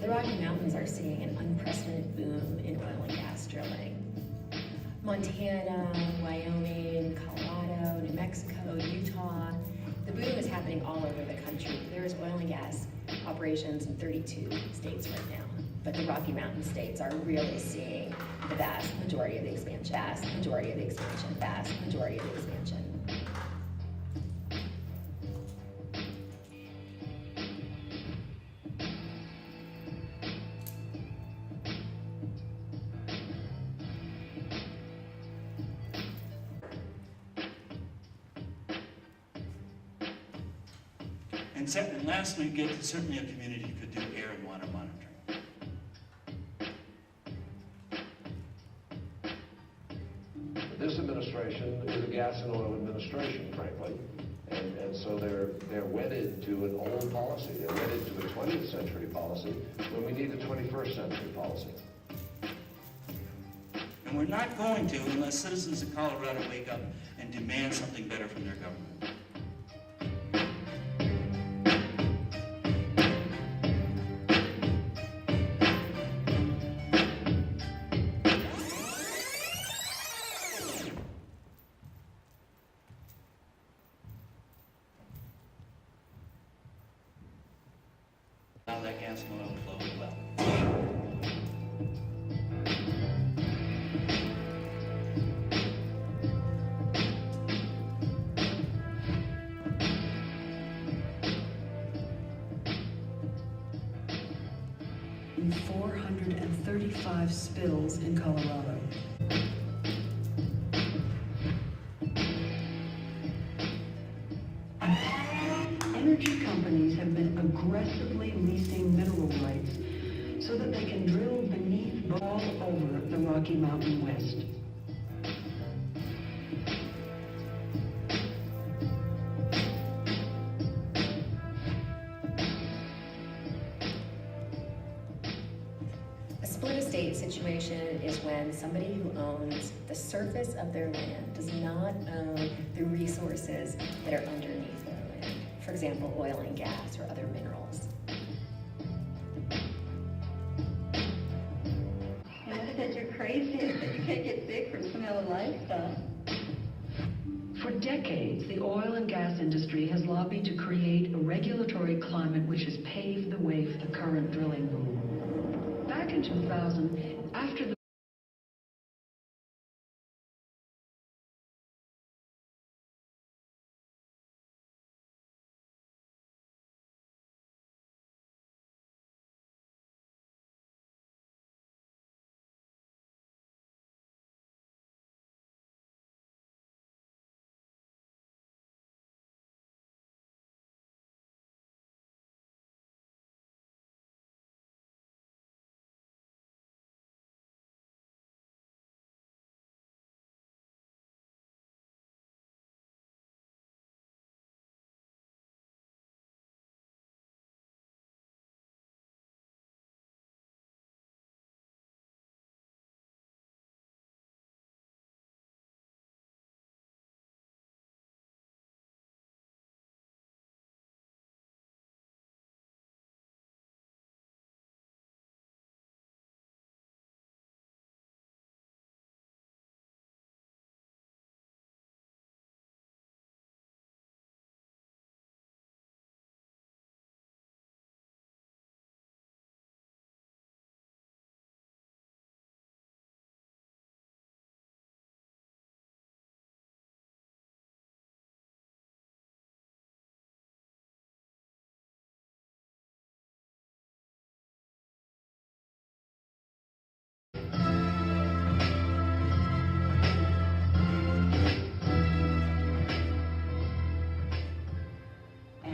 The Rocky Mountains are seeing an unprecedented boom in oil and gas drilling. Montana, Wyoming, Colorado, New Mexico, Utah. The boom is happening all over the country. There's oil and gas operations in 32 states right now. But the Rocky Mountain states are really seeing the vast majority of the expansion, vast majority of the expansion, vast majority of the expansion. And lastly, get certainly a community could do air and water monitoring. This administration is a gas and oil administration, frankly, and so they're wedded to an old policy. They're wedded to a 20th century policy when we need a 21st century policy. And we're not going to unless citizens of Colorado wake up and demand something better from their government. Allow that gas and oil flow well. And 435 spills in Colorado. Energy companies have been aggressively leasing mineral rights so that they can drill beneath all over the Rocky Mountain West. A split estate situation is when somebody who owns the surface of their land does not own the resources that are underneath their land. For example, oil and gas or other minerals. Anada said you're crazy if you can't get sick from some of the life stuff. For decades, the oil and gas industry has lobbied to create a regulatory climate which has paved the way for the current drilling boom. Back in 2000, after the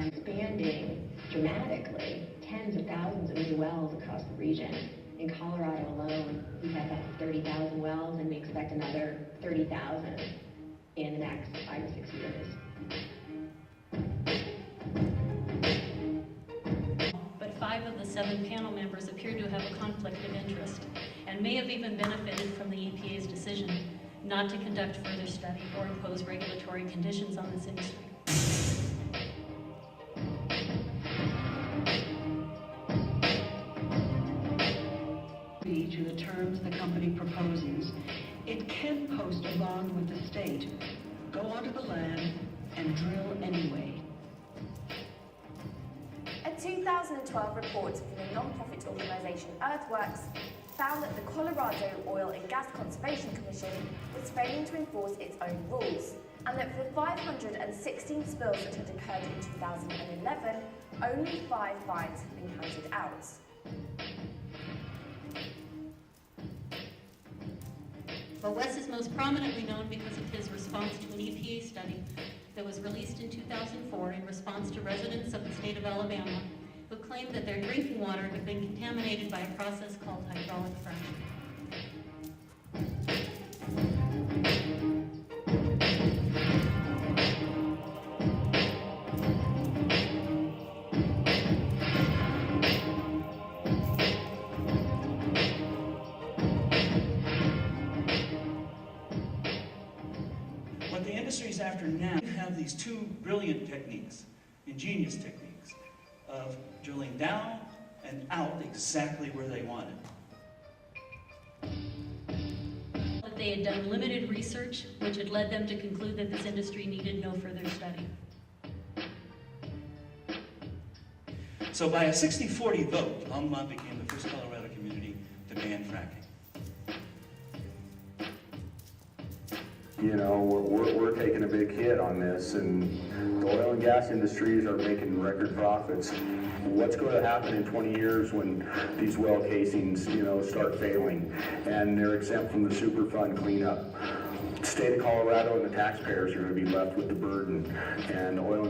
expanding dramatically, tens of thousands of new wells across the region. In Colorado alone, we have about 30,000 wells, and we expect another 30,000 in the next 5 or 6 years. But 5 of the 7 panel members appear to have a conflict of interest and may have even benefited from the EPA's decision not to conduct further study or impose regulatory conditions on this industry. terms the company proposes, it can post a bond with the state, go onto the land, and drill anyway. A 2012 report from the non-profit organisation Earthworks found that the Colorado Oil and Gas Conservation Commission was failing to enforce its own rules, and that for the 516 spills that had occurred in 2011, only 5 fines had been counted out. But Wes is most prominently known because of his response to an EPA study that was released in 2004 in response to residents of the state of Alabama who claimed that their drinking water had been contaminated by a process called hydrolic fracking. What the industry's after now have these two brilliant techniques, ingenious techniques, of drilling down and out exactly where they want it. But they had done limited research, which had led them to conclude that this industry needed no further study. So by a 60-40 vote, Lani became the first Colorado community to ban fracking. You know, we're taking a big hit on this, and the oil and gas industries are making record profits. What's going to happen in 20 years when these well casings, you know, start failing and they're exempt from the Superfund cleanup? The state of Colorado and the taxpayers are going to be left with the burden, and oil and